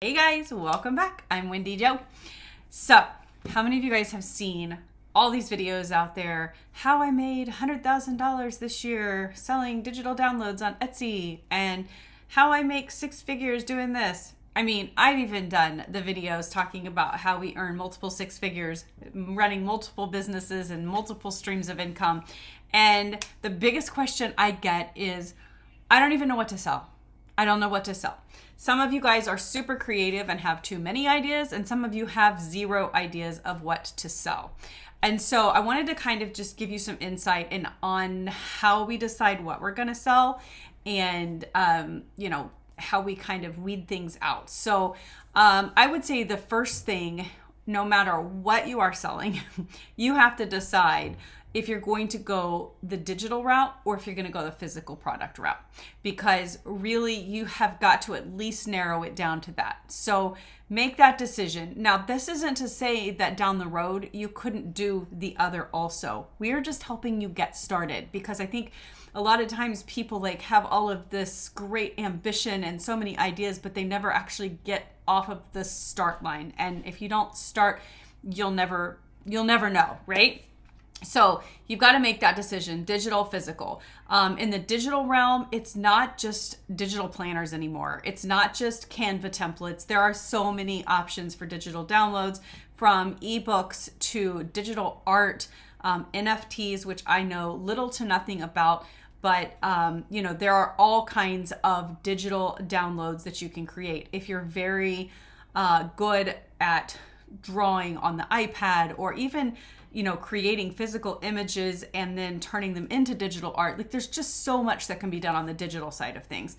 Hey guys, welcome back. I'm Wendy Jo. So, how many of you guys have seen all these videos out there? How I made $100,000 this year selling digital downloads on Etsy, and how I make six figures doing this. I mean, I've even done the videos talking about how we earn multiple six figures, running multiple businesses and multiple streams of income. And the biggest question I get is, I don't even know what to sell. I don't know what to sell. Some of you guys are super creative and have too many ideas, and some of you have zero ideas of what to sell. And so I wanted to kind of just give you some insight on how we decide what we're going to sell, and how we kind of weed things out. So I would say the first thing, no matter what you are selling, you have to decide if you're going to go the digital route or if you're going to go the physical product route, because really you have got to at least narrow it down to that. So make that decision. Now, this isn't to say that down the road you couldn't do the other also. We are just helping you get started, because I think a lot of times people have all of this great ambition and so many ideas, but they never actually get off of the start line. And if you don't start, you'll never know, right? So you've got to make that decision, digital, physical. In the digital realm, it's not just digital planners anymore. It's not just Canva templates. There are so many options for digital downloads, from ebooks to digital art, NFTs, which I know little to nothing about. But, there are all kinds of digital downloads that you can create. If you're very good at drawing on the iPad, or even creating physical images and then turning them into digital art. There's just so much that can be done on the digital side of things.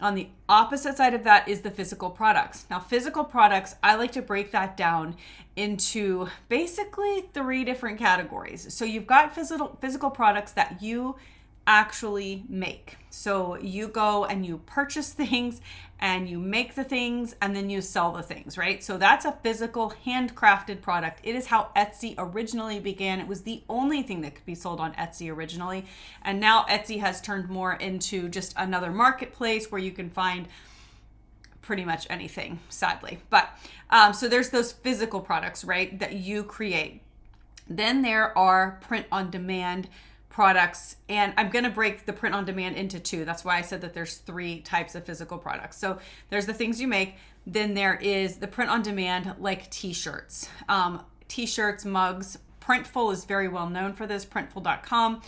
On the opposite side of that is the physical products. Now, physical products, I like to break that down into basically three different categories. So you've got physical products that you actually make. So you go and you purchase things and you make the things and then you sell the things, right? So that's a physical handcrafted product. It is how Etsy originally began. It was the only thing that could be sold on Etsy originally. And now Etsy has turned more into just another marketplace where you can find pretty much anything, sadly. But so there's those physical products, right, that you create. Then there are print on demand products, and I'm going to break the print on demand into two. That's why I said that there's three types of physical products. So there's the things you make. Then there is the print on demand, like t-shirts, mugs. Printful is very well known for this, printful.com.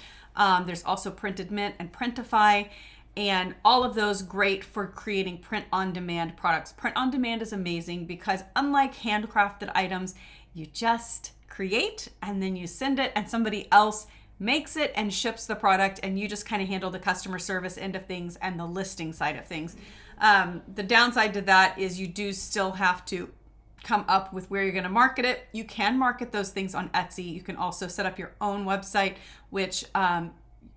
There's also Printed Mint and Printify, and all of those great for creating print on demand products. Print on demand is amazing because, unlike handcrafted items, you just create and then you send it, and somebody else makes it and ships the product, and you just kind of handle the customer service end of things and the listing side of things. The downside to that is you do still have to come up with where you're going to market it. You can market those things on Etsy. You can also set up your own website, which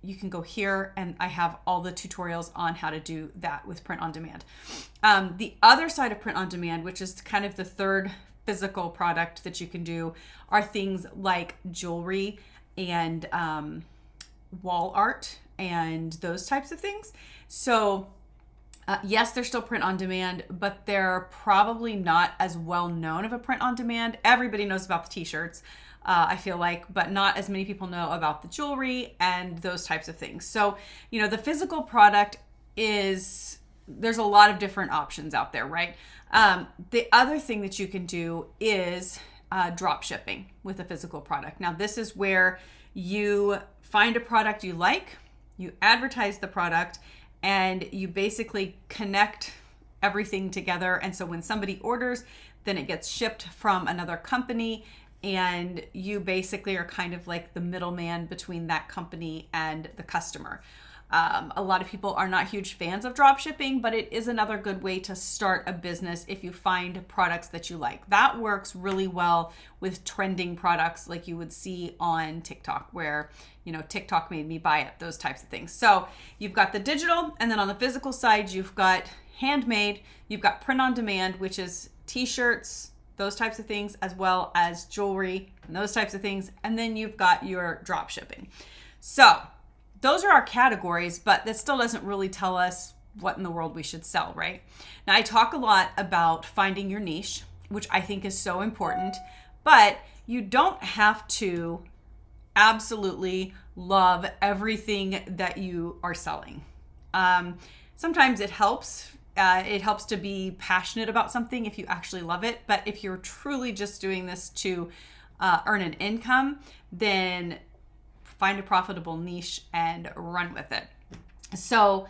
you can go here, and I have all the tutorials on how to do that with print on demand. The other side of print on demand, which is kind of the third physical product that you can do, are things like jewelry and wall art and those types of things. So yes, they're still print on demand, but they're probably not as well known of a print on demand. Everybody knows about the t-shirts, I feel like, but not as many people know about the jewelry and those types of things. So, the physical product there's a lot of different options out there, right? The other thing that you can do is drop shipping with a physical product. Now, this is where you find a product you like, you advertise the product, and you basically connect everything together. And so when somebody orders, then it gets shipped from another company, and you basically are kind of like the middleman between that company and the customer. A lot of people are not huge fans of drop shipping, but it is another good way to start a business if you find products that you like. That works really well with trending products like you would see on TikTok, where, TikTok made me buy it, those types of things. So you've got the digital, and then on the physical side, you've got handmade, you've got print on demand, which is t-shirts, those types of things, as well as jewelry and those types of things. And then you've got your drop shipping. So those are our categories, but that still doesn't really tell us what in the world we should sell, right? Now, I talk a lot about finding your niche, which I think is so important, but you don't have to absolutely love everything that you are selling. Sometimes it helps. It helps to be passionate about something if you actually love it. But if you're truly just doing this to earn an income, then find a profitable niche and run with it. So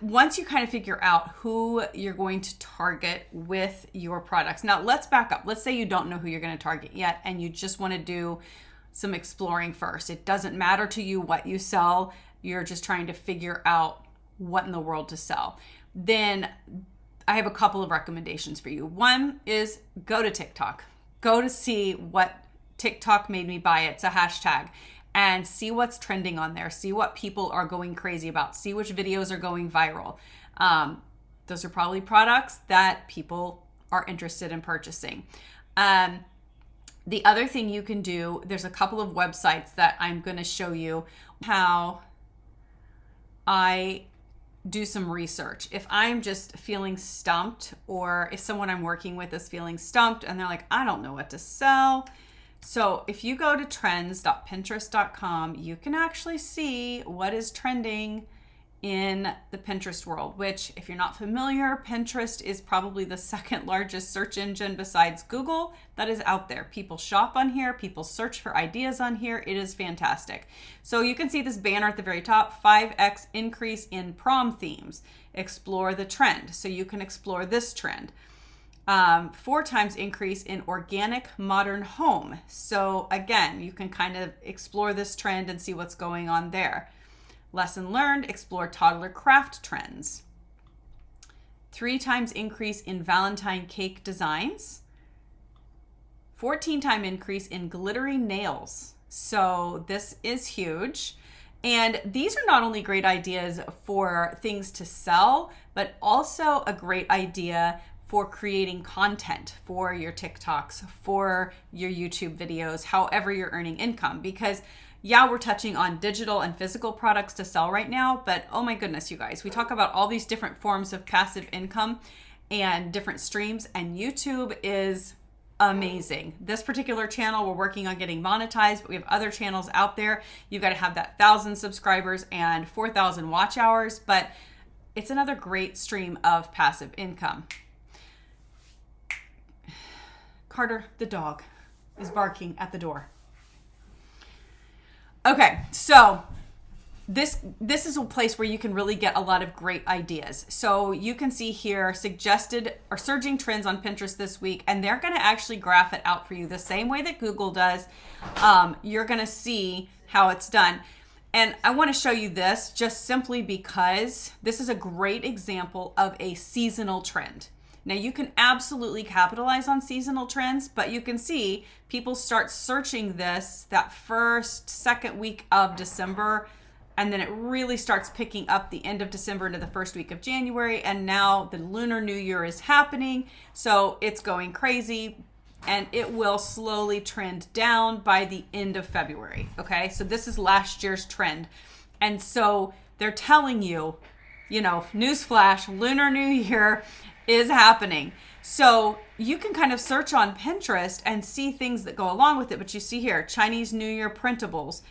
once you kind of figure out who you're going to target with your products. Now let's back up. Let's say you don't know who you're going to target yet and you just want to do some exploring first. It doesn't matter to you what you sell. You're just trying to figure out what in the world to sell. Then I have a couple of recommendations for you. One is go to TikTok. Go to see what TikTok made me buy. It's a hashtag. And see what's trending on there. See what people are going crazy about. See which videos are going viral. Those are probably products that people are interested in purchasing. The other thing you can do, there's a couple of websites that I'm going to show you how I do some research. If I'm just feeling stumped, or if someone I'm working with is feeling stumped and they're like, I don't know what to sell. So if you go to trends.pinterest.com, you can actually see what is trending in the Pinterest world, which if you're not familiar, Pinterest is probably the second largest search engine besides Google that is out there. People shop on here, people search for ideas on here. It is fantastic. So you can see this banner at the very top, 5x increase in prom themes. Explore the trend. So you can explore this trend. 4 times increase in organic modern home. So again, you can kind of explore this trend and see what's going on there. Lesson learned, explore toddler craft trends. 3 times increase in Valentine cake designs. 14 time increase in glittery nails. So this is huge. And these are not only great ideas for things to sell, but also a great idea for creating content for your TikToks, for your YouTube videos, however you're earning income. Because yeah, we're touching on digital and physical products to sell right now, but oh my goodness, you guys, we talk about all these different forms of passive income and different streams, and YouTube is amazing. This particular channel, we're working on getting monetized, but we have other channels out there. You've got to have that 1,000 subscribers and 4,000 watch hours, but it's another great stream of passive income. Carter, the dog, is barking at the door. Okay, so this is a place where you can really get a lot of great ideas. So you can see here suggested or surging trends on Pinterest this week, and they're going to actually graph it out for you the same way that Google does. You're going to see how it's done. And I want to show you this just simply because this is a great example of a seasonal trend. Now you can absolutely capitalize on seasonal trends, but you can see people start searching this that first, second week of December, and then it really starts picking up the end of December into the first week of January, and now the Lunar New Year is happening, so it's going crazy, and it will slowly trend down by the end of February, okay? So this is last year's trend, and so they're telling you, newsflash, Lunar New Year is happening. So you can kind of search on Pinterest and see things that go along with it. But you see here, Chinese New Year printables,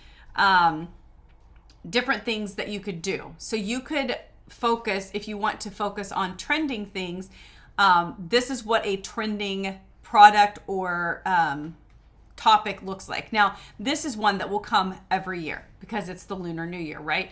different things that you could do. So you could focus, if you want to focus on trending things, this is what a trending product or topic looks like. Now, this is one that will come every year because it's the Lunar New Year, right?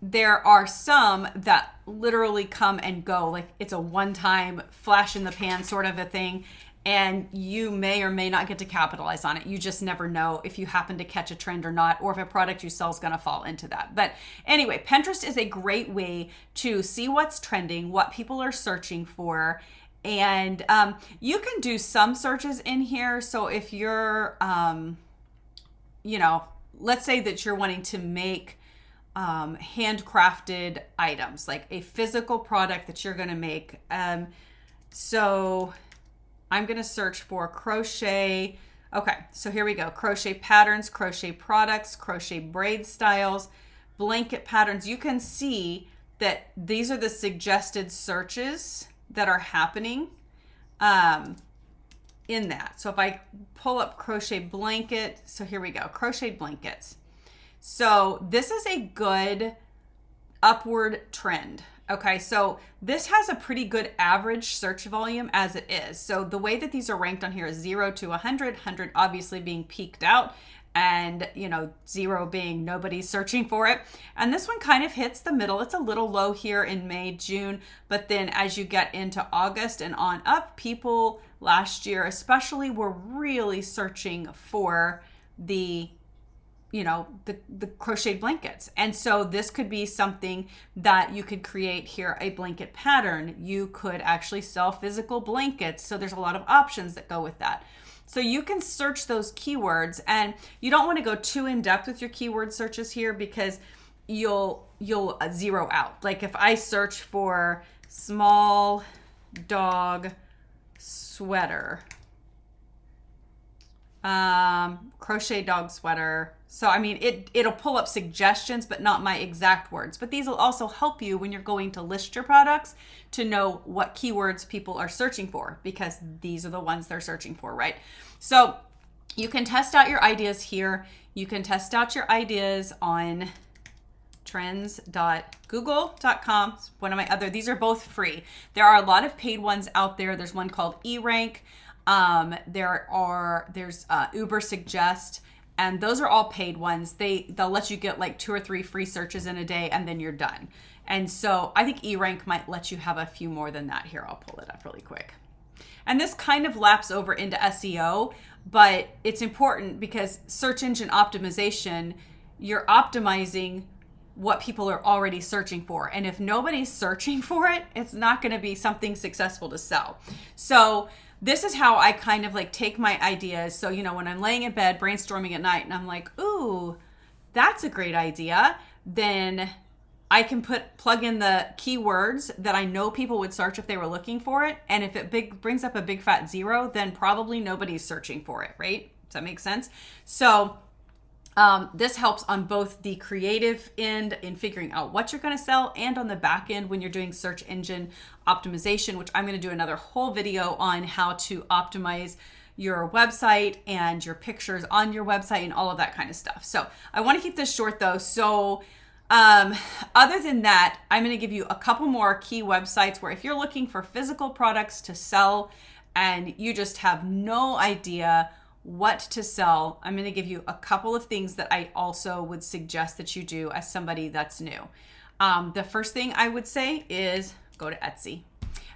There are some that literally come and go, like it's a one-time flash in the pan sort of a thing, and you may or may not get to capitalize on it. You just never know if you happen to catch a trend or not, or if a product you sell is going to fall into that. But anyway, Pinterest is a great way to see what's trending, what people are searching for, and you can do some searches in here. So if you're, let's say that you're wanting to make handcrafted items, like a physical product that you're going to make. So I'm going to search for crochet. Okay, so here we go. Crochet patterns, crochet products, crochet braid styles, blanket patterns. You can see that these are the suggested searches that are happening in that. So if I pull up crochet blanket, so here we go, crochet blankets. So this is a good upward trend. Okay, so this has a pretty good average search volume as it is. So the way that these are ranked on here is 0 to 100, 100 obviously being peaked out, and 0 being nobody's searching for it. And this one kind of hits the middle. It's a little low here in May, June, but then as you get into August and on up, people last year especially were really searching for the crocheted blankets. And so this could be something that you could create here, a blanket pattern. You could actually sell physical blankets. So there's a lot of options that go with that. So you can search those keywords, and you don't want to go too in depth with your keyword searches here because you'll zero out. Like if I search for small dog sweater, crochet dog sweater. So, I mean, it'll pull up suggestions, but not my exact words. But these will also help you when you're going to list your products to know what keywords people are searching for, because these are the ones they're searching for, right? So you can test out your ideas here. You can test out your ideas on trends.google.com. One of my other, these are both free. There are a lot of paid ones out there. There's one called eRank. There's Uber Suggest, and those are all paid ones. They'll let you get like 2 or 3 free searches in a day, and then you're done. And so I think eRank might let you have a few more than that. Here, I'll pull it up really quick. And this kind of laps over into SEO, but it's important because search engine optimization, you're optimizing what people are already searching for. And if nobody's searching for it, it's not going to be something successful to sell. So this is how I kind of like take my ideas. So, when I'm laying in bed brainstorming at night and I'm like, ooh, that's a great idea, then I can plug in the keywords that I know people would search if they were looking for it. And if it brings up a big fat 0, then probably nobody's searching for it, right? Does that make sense? So this helps on both the creative end in figuring out what you're going to sell, and on the back end when you're doing search engine optimization, which I'm going to do another whole video on how to optimize your website and your pictures on your website and all of that kind of stuff. So I want to keep this short though. So other than that, I'm going to give you a couple more key websites where if you're looking for physical products to sell and you just have no idea what to sell, I'm going to give you a couple of things that I also would suggest that you do as somebody that's new. The first thing I would say is go to Etsy.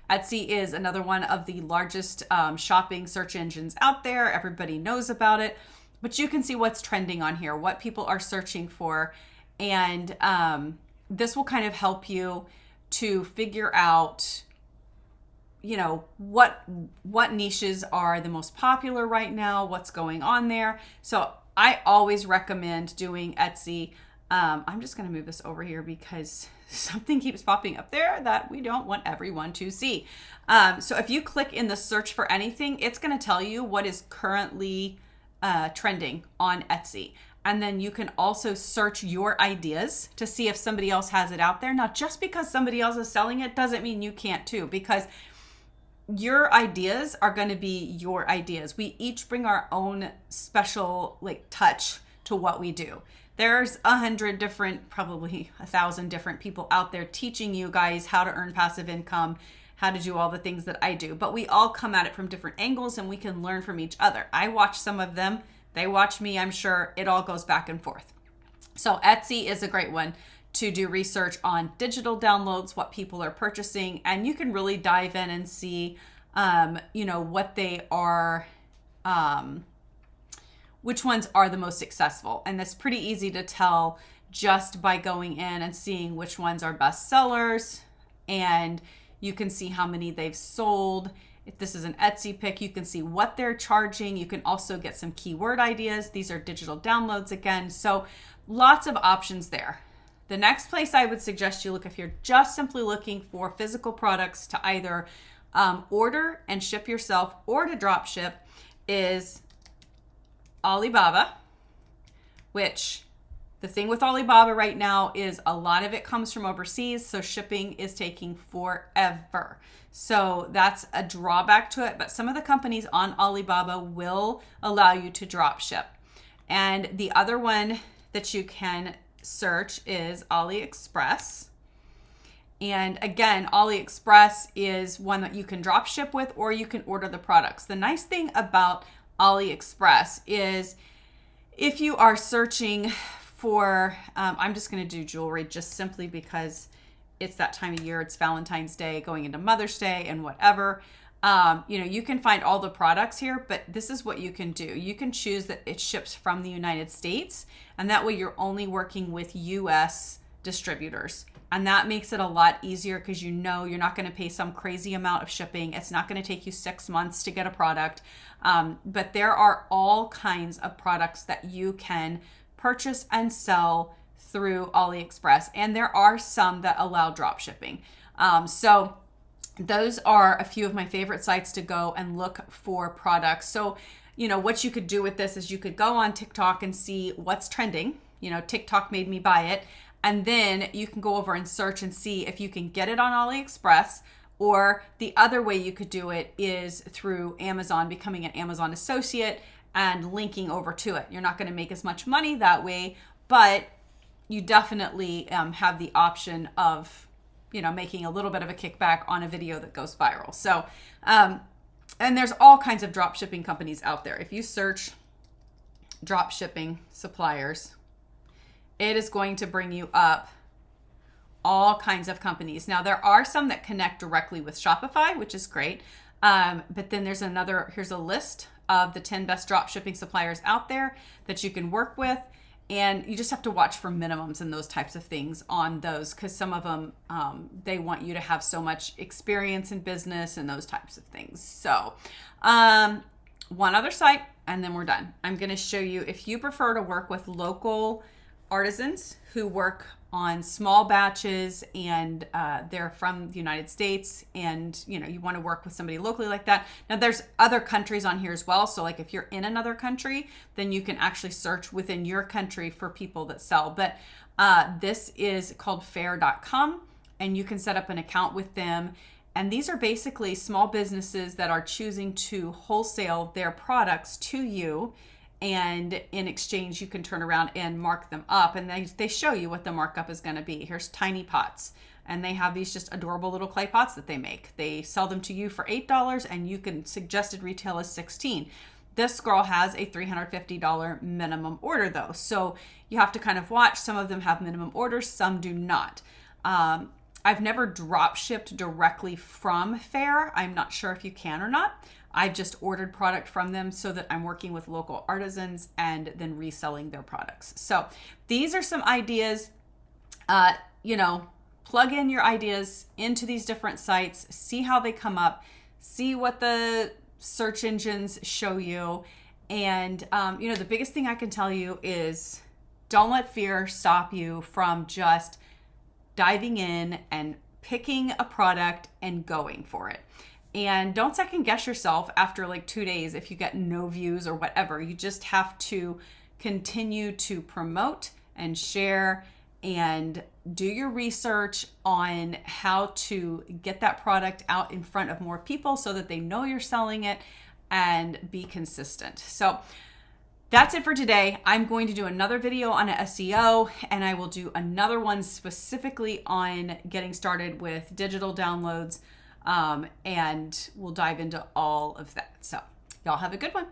Etsy is another one of the largest shopping search engines out there. Everybody knows about it, but you can see what's trending on here, what people are searching for. And this will kind of help you to figure out what niches are the most popular right now, what's going on there. So I always recommend doing Etsy. I'm just going to move this over here because something keeps popping up there that we don't want everyone to see. So if you click in the search for anything, it's going to tell you what is currently trending on Etsy. And then you can also search your ideas to see if somebody else has it out there. Now, just because somebody else is selling it doesn't mean you can't too, because your ideas are going to be your ideas. We each bring our own special touch to what we do. There's 100 different, probably 1,000 different people out there teaching you guys how to earn passive income, how to do all the things that I do. But we all come at it from different angles and we can learn from each other. I watch some of them. They watch me. I'm sure it all goes back and forth. So Etsy is a great one to do research on digital downloads, what people are purchasing, and you can really dive in and see, what they are, which ones are the most successful. And that's pretty easy to tell just by going in and seeing which ones are best sellers, and you can see how many they've sold. If this is an Etsy pick, you can see what they're charging. You can also get some keyword ideas. These are digital downloads again. So lots of options there. The next place I would suggest you look if you're just simply looking for physical products to either order and ship yourself or to drop ship is Alibaba, which The thing with Alibaba right now is a lot of it comes from overseas, so shipping is taking forever. So that's a drawback to it, but some of the companies on Alibaba will allow you to drop ship. And the other one that you can search is AliExpress. And again, AliExpress is one that you can drop ship with, or you can order the products. The nice thing about AliExpress is if you are searching for, I'm just going to do jewelry just simply because it's that time of year. It's Valentine's Day, going into Mother's Day and whatever. You can find all the products here, but this is what you can do. You can choose that it ships from the United States, and that way you're only working with US distributors. And that makes it a lot easier because you're not going to pay some crazy amount of shipping. It's not going to take you 6 months to get a product. But there are all kinds of products that you can purchase and sell through AliExpress. And there are some that allow drop shipping. So those are a few of my favorite sites to go and look for products. So, what you could do with this is you could go on TikTok and see what's trending. TikTok made me buy it. And then you can go over and search and see if you can get it on AliExpress, or the other way you could do it is through Amazon, becoming an Amazon associate and linking over to it. You're not going to make as much money that way, but you definitely have the option of, making a little bit of a kickback on a video that goes viral. So, and there's all kinds of drop shipping companies out there. If you search drop shipping suppliers, it is going to bring you up all kinds of companies. Now, there are some that connect directly with Shopify, which is great. But then here's a list of the 10 best drop shipping suppliers out there that you can work with. And you just have to watch for minimums and those types of things on those, because some of them, they want you to have so much experience in business and those types of things. So one other site, and then we're done. I'm going to show you, if you prefer to work with local artisans who work on small batches and they're from the United States, and you want to work with somebody locally like that. Now there's other countries on here as well, so like if you're in another country, then you can actually search within your country for people that sell. But this is called fair.com, and you can set up an account with them. And these are basically small businesses that are choosing to wholesale their products to you. And in exchange, you can turn around and mark them up, and they show you what the markup is going to be. Here's tiny pots, and they have these just adorable little clay pots that they make. They sell them to you for $8, and you can suggested retail is $16. This girl has a $350 minimum order though, so you have to kind of watch. Some of them have minimum orders, some do not. I've never drop shipped directly from Fair. I'm not sure if you can or not. I've just ordered product from them so that I'm working with local artisans and then reselling their products. So these are some ideas. Plug in your ideas into these different sites, see how they come up, see what the search engines show you. And, the biggest thing I can tell you is don't let fear stop you from just diving in and picking a product and going for it. And don't second guess yourself after like 2 days if you get no views or whatever. You just have to continue to promote and share and do your research on how to get that product out in front of more people so that they know you're selling it, and be consistent. So that's it for today. I'm going to do another video on SEO, and I will do another one specifically on getting started with digital downloads. And we'll dive into all of that. So y'all have a good one.